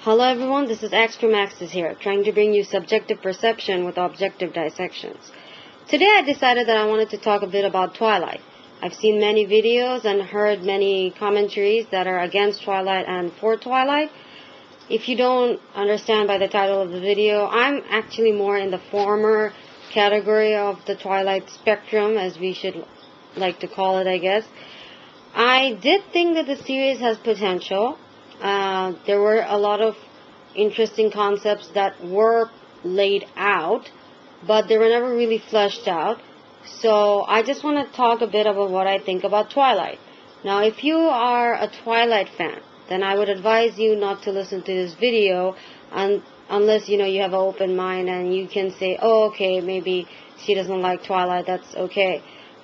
Hello everyone, this is Extra Maxis here, trying to bring you subjective perception with objective dissections. Today I decided that I wanted to talk a bit about Twilight. I've seen many videos and heard many commentaries that are against Twilight and for Twilight. If you don't understand by the title of the video, I'm actually more in the former category of the Twilight spectrum, as we should like to call it, I guess. I did think that the series has potential. There were a lot of interesting concepts that were laid out, but they were never really fleshed out. So I just want to talk a bit about what I think about Twilight. Now, if you are a Twilight fan, then I would advise you not to listen to this video unless you have an open mind and you can say, oh, okay, maybe she doesn't like Twilight, that's okay.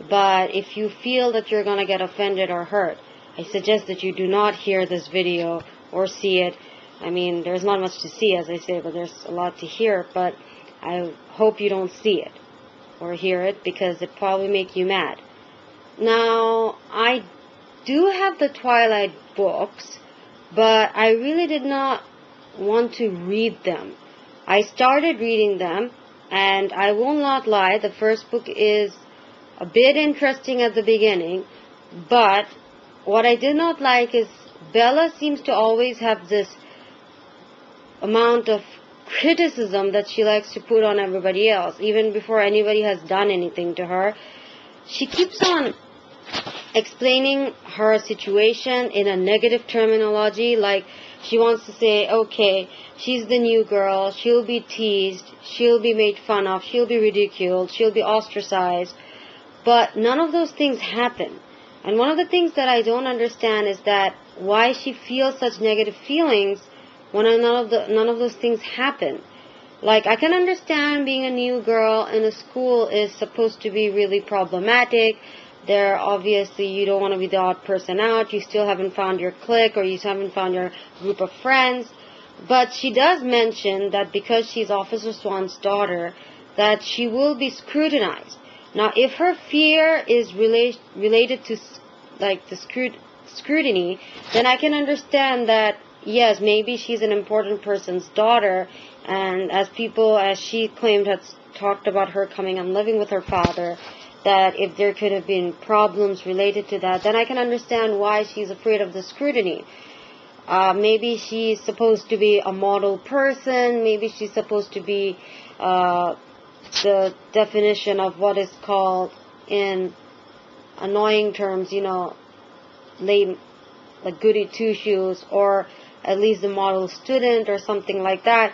But if you feel that you're going to get offended or hurt, I suggest that you do not hear this video or see it. I mean, there's not much to see, as I say, but there's a lot to hear. But I hope you don't see it or hear it, because it probably make you mad. Now, I do have the Twilight books, but I really did not want to read them. I started reading them, and I will not lie, the first book is a bit interesting at the beginning, but what I did not like is Bella seems to always have this amount of criticism that she likes to put on everybody else, even before anybody has done anything to her. She keeps on explaining her situation in a negative terminology, like she wants to say, okay, she's the new girl, she'll be teased, she'll be made fun of, she'll be ridiculed, she'll be ostracized, but none of those things happen. And one of the things that I don't understand is that why she feels such negative feelings when none of those things happen. Like, I can understand being a new girl in a school is supposed to be really problematic. There, obviously, you don't want to be the odd person out. You still haven't found your clique, or you haven't found your group of friends. But she does mention that because she's Officer Swan's daughter, that she will be scrutinized. Now, if her fear is related to, like, the scrutiny, then I can understand that, yes, maybe she's an important person's daughter, and as she claimed, had talked about her coming and living with her father, that if there could have been problems related to that, then I can understand why she's afraid of the scrutiny. Maybe she's supposed to be a model person, maybe she's supposed to be the definition of what is called in annoying terms, lame, like goody two-shoes, or at least a model student or something like that.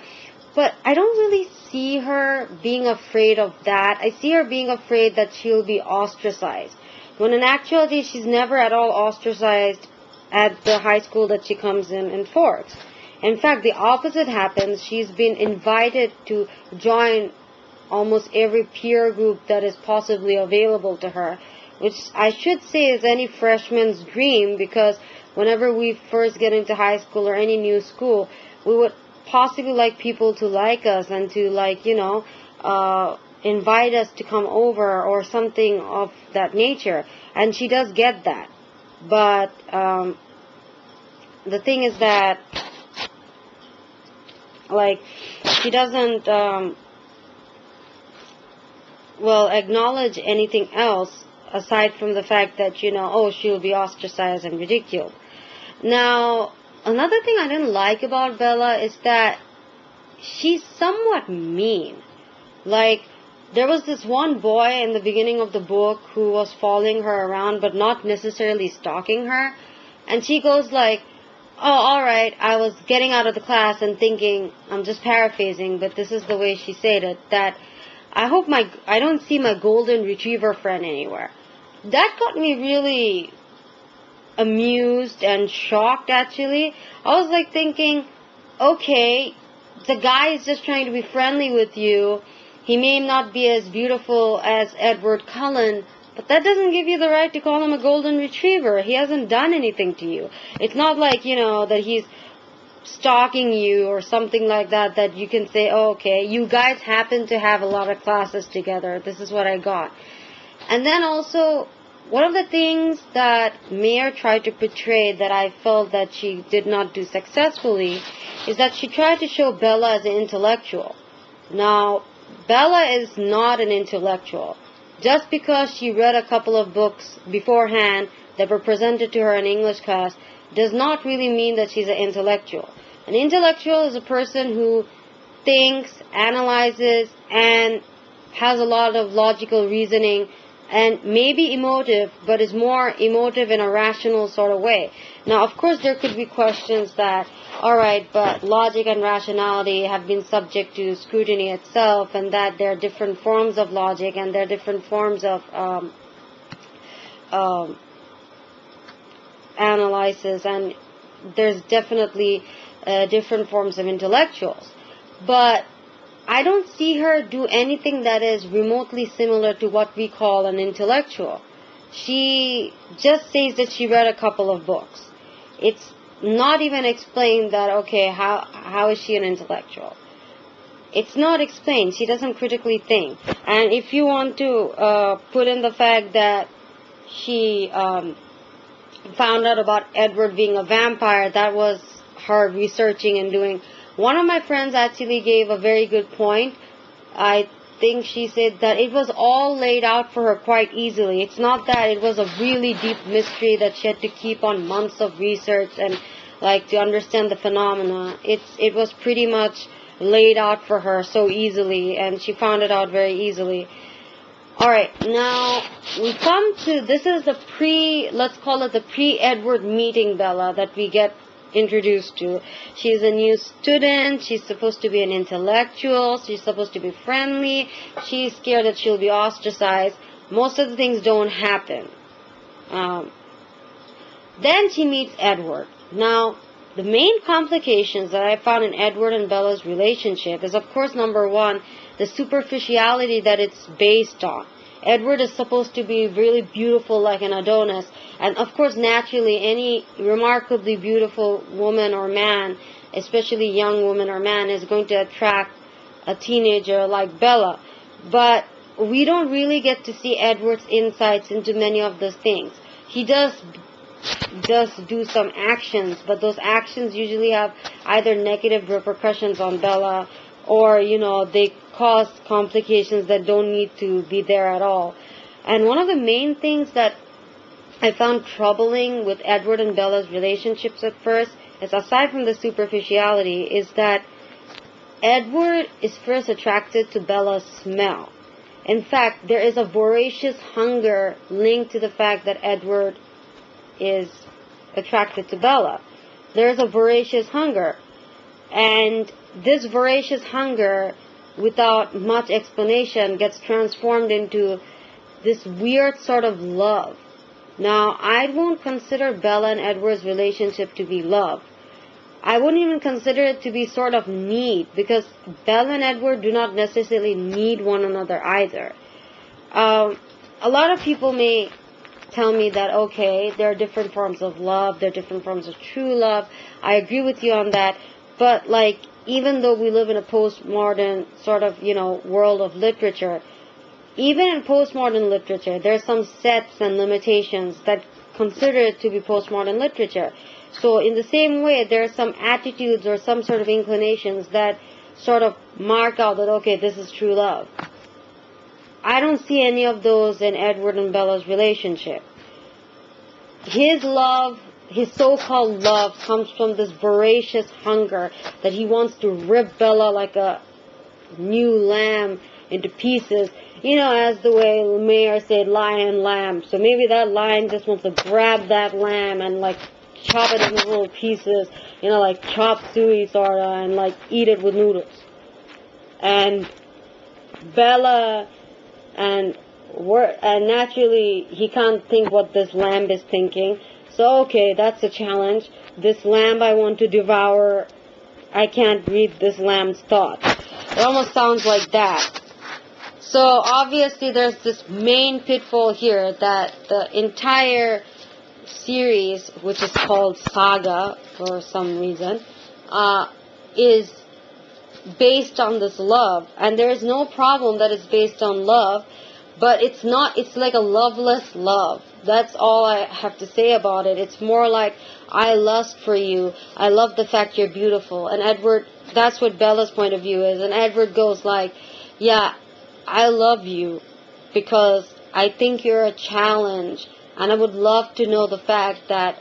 But I don't really see her being afraid of that. I see her being afraid that she'll be ostracized, when in actuality she's never at all ostracized at the high school that she comes in Forks. In fact, the opposite happens. She's been invited to join almost every peer group that is possibly available to her, which I should say is any freshman's dream, because whenever we first get into high school or any new school, we would possibly like people to like us and to, like, invite us to come over or something of that nature. And she does get that. But the thing is that, like, she doesn't acknowledge anything else aside from the fact that, she'll be ostracized and ridiculed. Now, another thing I didn't like about Bella is that she's somewhat mean. Like, there was this one boy in the beginning of the book who was following her around, but not necessarily stalking her. And she goes like, oh, alright, I was getting out of the class and thinking, I'm just paraphrasing, but this is the way she said it, that I hope I don't see my golden retriever friend anywhere. That got me really amused and shocked, actually. I was like thinking, okay, the guy is just trying to be friendly with you. He may not be as beautiful as Edward Cullen, but that doesn't give you the right to call him a golden retriever. He hasn't done anything to you. It's not like, that he's stalking you or something like that, that you can say, oh, okay, you guys happen to have a lot of classes together. This is what I got. And then also, one of the things that Mayer tried to portray that I felt that she did not do successfully is that she tried to show Bella as an intellectual. Now, Bella is not an intellectual. Just because she read a couple of books beforehand that were presented to her in English class does not really mean that she's an intellectual. An intellectual is a person who thinks, analyzes, and has a lot of logical reasoning, and maybe emotive, but is more emotive in a rational sort of way. Now, of course, there could be questions that, alright, but logic and rationality have been subject to scrutiny itself, and that there are different forms of logic, and there are different forms of analysis, and there's definitely different forms of intellectuals. But I don't see her do anything that is remotely similar to what we call an intellectual. She just says that she read a couple of books. It's not even explained that, okay, how is she an intellectual? It's not explained. She doesn't critically think. And if you want to put in the fact that she found out about Edward being a vampire, that was her researching and doing. One of my friends actually gave a very good point. I think she said that it was all laid out for her quite easily. It's not that it was a really deep mystery that she had to keep on months of research and like to understand the phenomena. It was pretty much laid out for her so easily, and she found it out very easily. Alright, now we come to, this is the let's call it the pre-Edward meeting Bella that we get introduced to. She's a new student. She's supposed to be an intellectual. She's supposed to be friendly. She's scared that she'll be ostracized. Most of the things don't happen. Then she meets Edward. Now, the main complications that I found in Edward and Bella's relationship is, of course, number one, the superficiality that it's based on. Edward is supposed to be really beautiful like an Adonis, and of course naturally any remarkably beautiful woman or man, especially young woman or man, is going to attract a teenager like Bella. But we don't really get to see Edward's insights into many of those things. He does do some actions, but those actions usually have either negative repercussions on Bella, or, you know, they cause complications that don't need to be there at all. And one of the main things that I found troubling with Edward and Bella's relationships at first, is aside from the superficiality, is that Edward is first attracted to Bella's smell. In fact, there is a voracious hunger linked to the fact that Edward is attracted to Bella. There is a voracious hunger. And this voracious hunger, without much explanation, gets transformed into this weird sort of love. Now, I won't consider Bella and Edward's relationship to be love. I wouldn't even consider it to be sort of need, because Bella and Edward do not necessarily need one another either. A lot of people may tell me that, okay, there are different forms of love, there are different forms of true love. I agree with you on that. But, like, even though we live in a postmodern sort of, you know, world of literature, even in postmodern literature, there are some sets and limitations that consider it to be postmodern literature. So in the same way, there are some attitudes or some sort of inclinations that sort of mark out that, okay, this is true love. I don't see any of those in Edward and Bella's relationship. His love, his so-called love, comes from this voracious hunger that he wants to rip Bella like a new lamb into pieces. You know, as the way the mayor said, lion, lamb. So maybe that lion just wants to grab that lamb and, like, chop it into little pieces, you know, like chop suey sorta, and, like, eat it with noodles. And Bella, and naturally, he can't think what this lamb is thinking. So, okay, that's a challenge. This lamb I want to devour, I can't read this lamb's thoughts. It almost sounds like that. So, obviously, there's this main pitfall here that the entire series, which is called Saga for some reason, is based on this love. And there is no problem that it's based on love, But it's not, it's like a loveless love. That's all I have to say about it. It's more like, I lust for you. I love the fact you're beautiful. And Edward, that's what Bella's point of view is. And Edward goes like, yeah, I love you because I think you're a challenge. And I would love to know the fact that,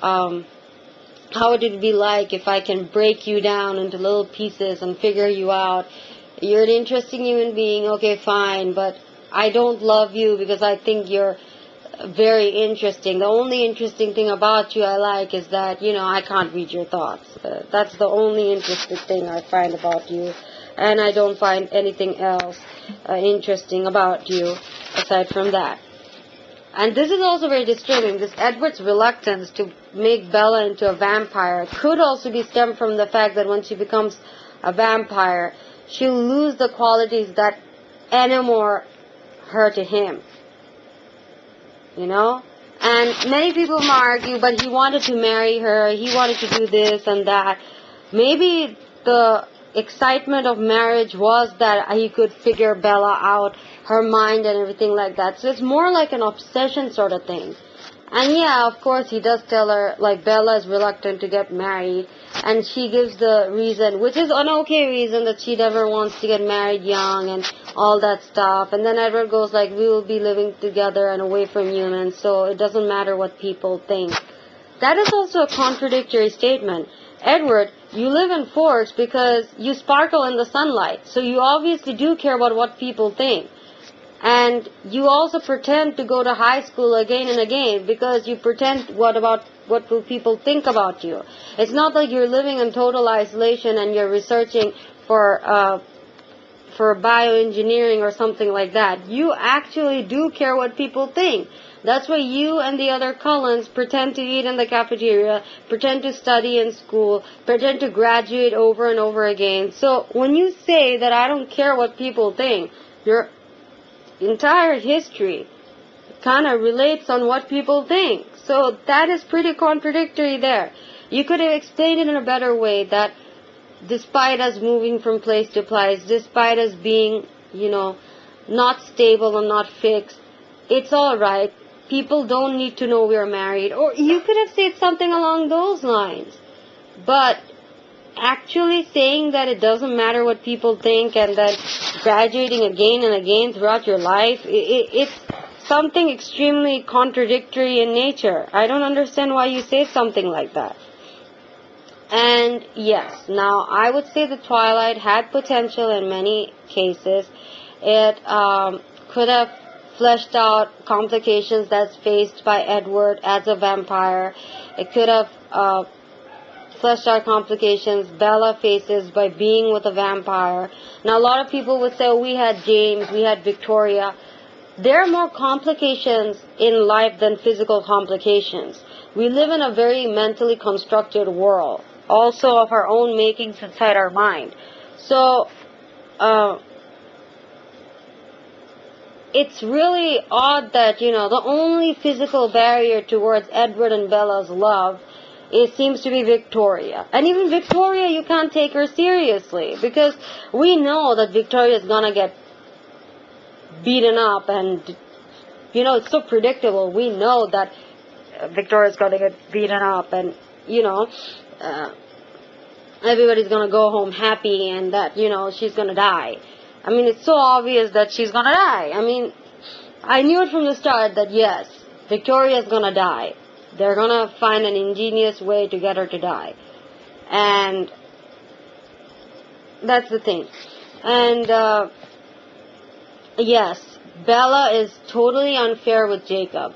how would it be like if I can break you down into little pieces and figure you out? You're an interesting human being, okay, fine, but I don't love you because I think you're very interesting. The only interesting thing about you I like is that, I can't read your thoughts. That's the only interesting thing I find about you. And I don't find anything else interesting about you aside from that. And this is also very disturbing. This Edward's reluctance to make Bella into a vampire could also be stemmed from the fact that when she becomes a vampire, she'll lose the qualities that enamor her to him. And many people might argue, but he wanted to marry her, he wanted to do this and that. Maybe the excitement of marriage was that he could figure Bella out, her mind and everything like that. So it's more like an obsession sort of thing. And yeah, of course, he does tell her, like, Bella is reluctant to get married, and she gives the reason, which is an okay reason, that she never wants to get married young and all that stuff. And then Edward goes like, we will be living together and away from humans, so it doesn't matter what people think. That is also a contradictory statement. Edward, you live in Forks because you sparkle in the sunlight, so you obviously do care about what people think. And you also pretend to go to high school again and again because you pretend what will people think about you. It's not like you're living in total isolation and you're researching for bioengineering or something like that. You actually do care what people think. That's why you and the other Cullens pretend to eat in the cafeteria, pretend to study in school, pretend to graduate over and over again. So when you say that I don't care what people think, your entire history kind of relates on what people think. So that is pretty contradictory there. You could have explained it in a better way, that despite us moving from place to place, despite us being, not stable and not fixed, it's all right. People don't need to know we're married. Or you could have said something along those lines. But actually saying that it doesn't matter what people think and that graduating again and again throughout your life, it's something extremely contradictory in nature. I don't understand why you say something like that. And yes, now I would say the Twilight had potential in many cases. It could have fleshed out complications that's faced by Edward as a vampire. It could have fleshed out complications Bella faces by being with a vampire. Now a lot of people would say, oh, we had James, we had Victoria. There are more complications in life than physical complications. We live in a very mentally constructed world, also of our own makings inside our mind. So it's really odd that, the only physical barrier towards Edward and Bella's love, it seems to be Victoria. And even Victoria, you can't take her seriously, because we know that Victoria's gonna get beaten up, and, it's so predictable. We know that Victoria's gonna get beaten up, and, everybody's gonna go home happy, and that, she's gonna die. I mean, it's so obvious that she's gonna die. I mean, I knew it from the start that, yes, Victoria's gonna die. They're gonna find an ingenious way to get her to die. And that's the thing. And, yes, Bella is totally unfair with Jacob.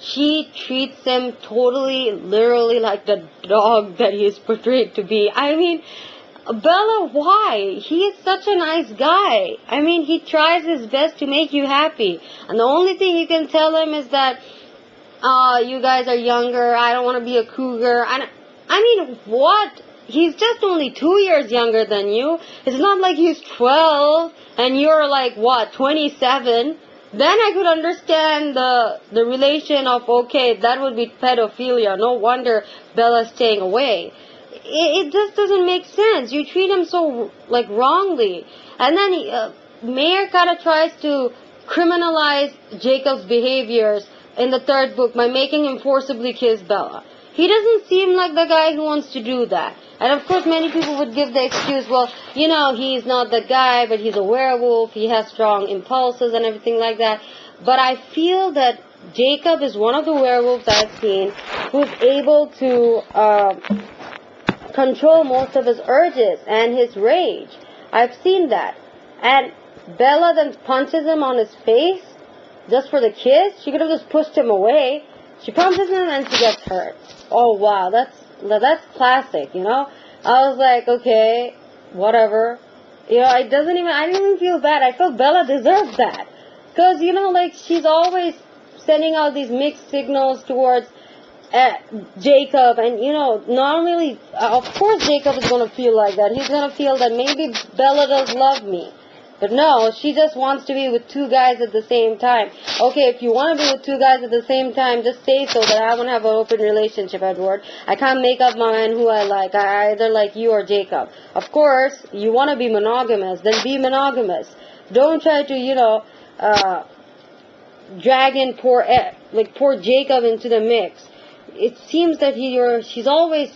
She treats him totally, literally like the dog that he is portrayed to be. I mean, Bella, why? He is such a nice guy. I mean, he tries his best to make you happy. And the only thing you can tell him is that, you guys are younger, I don't want to be a cougar. I mean, what? He's just only 2 years younger than you. It's not like he's 12 and you're like, what, 27? Then I could understand the relation of, okay, that would be pedophilia. No wonder Bella's staying away. It just doesn't make sense. You treat him so, wrongly. And then Mayor kind of tries to criminalize Jacob's behaviors in the third book by making him forcibly kiss Bella. He doesn't seem like the guy who wants to do that. And of course many people would give the excuse, well, you know, he's not the guy, but he's a werewolf, he has strong impulses and everything like that. But I feel that Jacob is one of the werewolves I've seen who's able to control most of his urges and his rage. I've seen that. And Bella then punches him on his face just for the kiss. She could have just pushed him away. She punches him and she gets hurt. Oh wow, that's classic, you know. I was like, okay, whatever. You know, I didn't even feel bad. I felt Bella deserved that. Because, you know, like, she's always sending out these mixed signals towards Jacob. And, you know, normally, of course Jacob is going to feel like that. He's going to feel that maybe Bella does love me. But no, she just wants to be with two guys at the same time. Okay, if you want to be with two guys at the same time, just say so that I want to have an open relationship, Edward. I can't make up my mind who I like. I either like you or Jacob. Of course, you want to be monogamous, then be monogamous. Don't try to, you know, drag in poor Jacob into the mix. It seems that she's always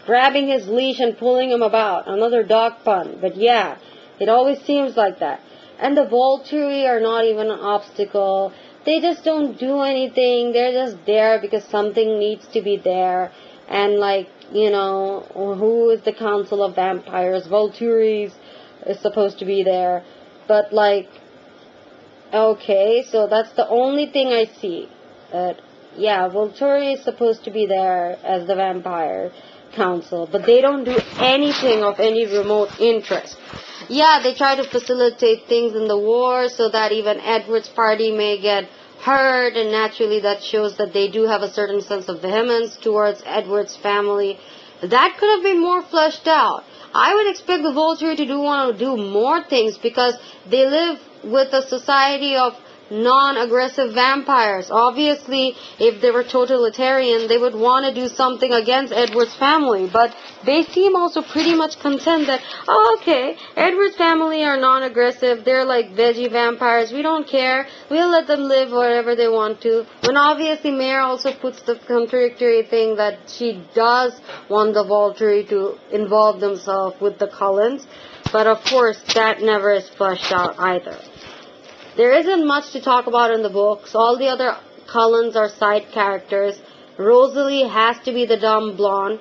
grabbing his leash and pulling him about. Another dog pun, but yeah. It always seems like that. And the Volturi are not even an obstacle. They just don't do anything. They're just there because something needs to be there. And like, you know, who is the Council of Vampires? Volturi is supposed to be there. But like, okay, so that's the only thing I see. Yeah, Volturi is supposed to be there as the Vampire Council. But they don't do anything of any remote interest. Yeah, they try to facilitate things in the war so that even Edward's party may get hurt, and naturally that shows that they do have a certain sense of vehemence towards Edward's family. That could have been more fleshed out. I would expect the Volturi to want to do more things because they live with a society of non-aggressive vampires. Obviously, if they were totalitarian, they would want to do something against Edward's family, but they seem also pretty much content that, oh, okay, Edward's family are non-aggressive, they're like veggie vampires, we don't care, we'll let them live whatever they want to. When obviously Mare also puts the contradictory thing that she does want the Volturi to involve themselves with the Cullens, but of course that never is fleshed out either. There isn't much to talk about in the books. All the other Cullens are side characters. Rosalie has to be the dumb blonde.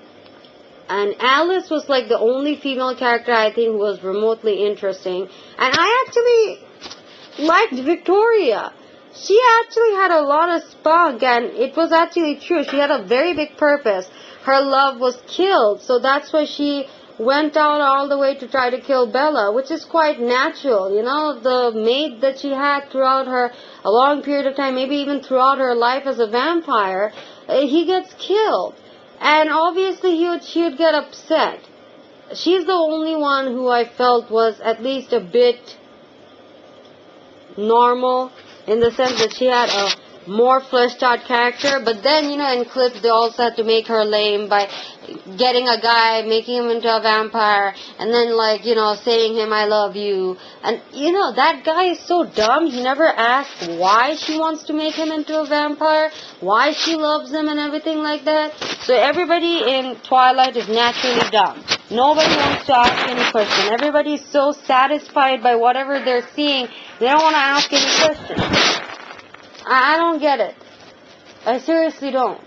And Alice was like the only female character I think who was remotely interesting. And I actually liked Victoria. She actually had a lot of spunk, and it was actually true. She had a very big purpose. Her love was killed, so that's why she went out all the way to try to kill Bella, which is quite natural. You know, the mate that she had throughout a long period of time, maybe even throughout her life as a vampire, he gets killed. And obviously she would get upset. She's the only one who I felt was at least a bit normal, in the sense that she had a more fleshed out character. But then, you know, in clips they also had to make her lame by getting a guy, making him into a vampire, and then, like, you know, saying him I love you. And, you know, that guy is so dumb. He never asks why she wants to make him into a vampire, why she loves him and everything like that. So everybody in Twilight is naturally dumb. Nobody wants to ask any question. Everybody is so satisfied by whatever they're seeing, they don't want to ask any questions. I don't get it. I seriously don't.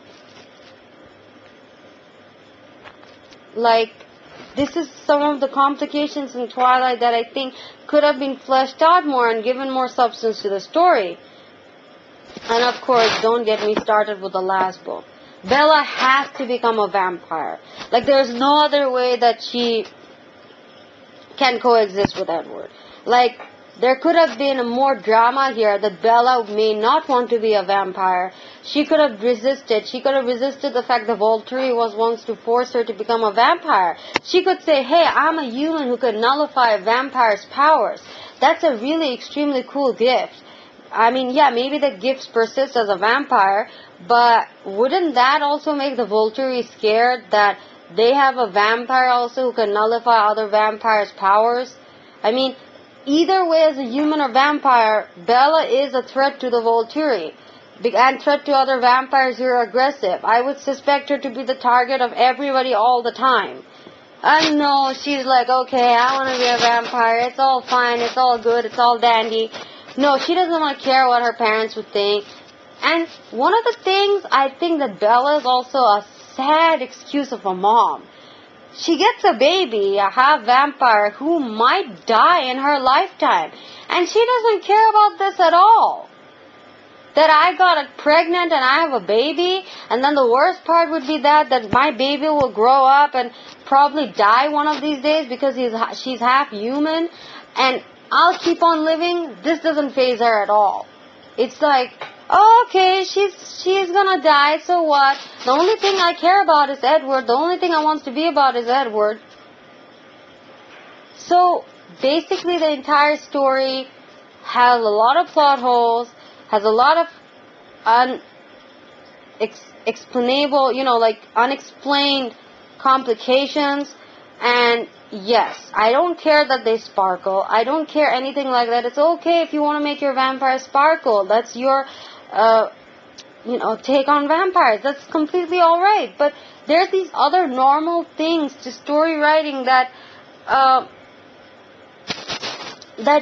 Like, this is some of the complications in Twilight that I think could have been fleshed out more and given more substance to the story. And of course, don't get me started with the last book. Bella has to become a vampire. Like, there's no other way that she can coexist with Edward. Like, there could have been more drama here that Bella may not want to be a vampire. She could have resisted. She could have resisted the fact that Volturi wants to force her to become a vampire. She could say, hey, I'm a human who could nullify a vampire's powers. That's a really extremely cool gift. I mean, yeah, maybe the gift persists as a vampire, but wouldn't that also make the Volturi scared that they have a vampire also who can nullify other vampires' powers? I mean, either way, as a human or vampire, Bella is a threat to the Volturi. And threat to other vampires who are aggressive. I would suspect her to be the target of everybody all the time. I know, she's like, okay, I want to be a vampire. It's all fine. It's all good. It's all dandy. No, she doesn't want to care what her parents would think. And one of the things, I think that Bella is also a sad excuse of a mom. She gets a baby, a half vampire, who might die in her lifetime. And she doesn't care about this at all. That I got pregnant and I have a baby, and then the worst part would be that my baby will grow up and probably die one of these days because she's half human, and I'll keep on living. This doesn't faze her at all. It's like, oh, okay, she's gonna die, so what? The only thing I care about is Edward. The only thing I want to be about is Edward. So basically the entire story has a lot of plot holes, has a lot of unexplainable, like unexplained complications. And yes, I don't care that they sparkle. I don't care anything like that. It's okay if you want to make your vampire sparkle. That's your, take on vampires. That's completely alright. But there's these other normal things to story writing that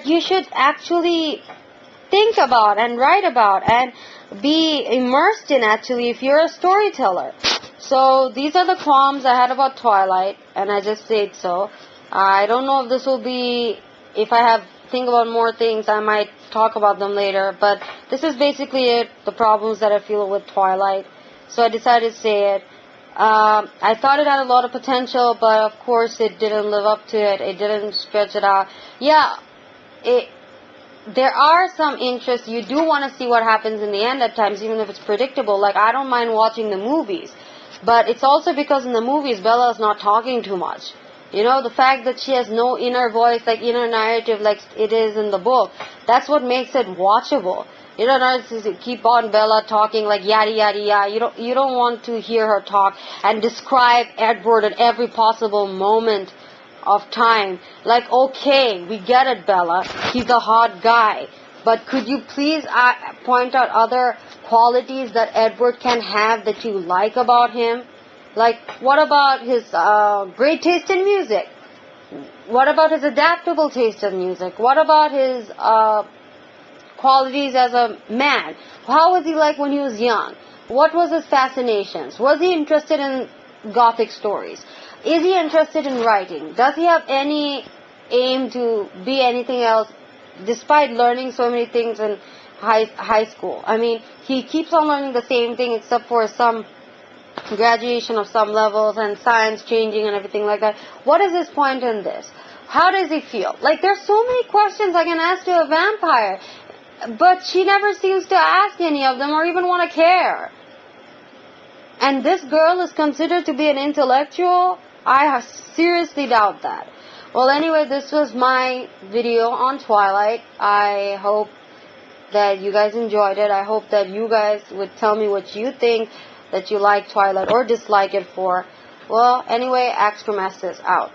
you should actually think about and write about and be immersed in, actually, if you're a storyteller. So these are the qualms I had about Twilight, and I just said so. I don't know if this will be, if I think about more things, I might talk about them later, but this is basically it, the problems that I feel with Twilight. So I decided to say it. I thought it had a lot of potential, but of course it didn't live up to it. It didn't stretch it out. Yeah, there are some interests. You do want to see what happens in the end at times, even if it's predictable. Like, I don't mind watching the movies. But it's also because in the movies, Bella is not talking too much. The fact that she has no inner voice, like inner narrative, like it is in the book, that's what makes it watchable. You don't keep on Bella talking like yada yada yada. You don't want to hear her talk and describe Edward at every possible moment of time. Like, okay, we get it, Bella. He's a hot guy. But could you please point out other qualities that Edward can have that you like about him? Like, what about his great taste in music? What about his adaptable taste in music? What about his qualities as a man? How was he like when he was young? What was his fascinations? Was he interested in Gothic stories? Is he interested in writing? Does he have any aim to be anything else, despite learning so many things in high school? I mean, he keeps on learning the same thing except for some graduation of some levels and science changing and everything like that. What is his point in this? How does he feel? Like, there's so many questions I can ask to a vampire, but she never seems to ask any of them or even want to care. And this girl is considered to be an intellectual? I seriously doubt that. Well, anyway, this was my video on Twilight. I hope that you guys enjoyed it. I hope that you guys would tell me what you think that you like Twilight or dislike it for. Well, anyway, Axtromastis out.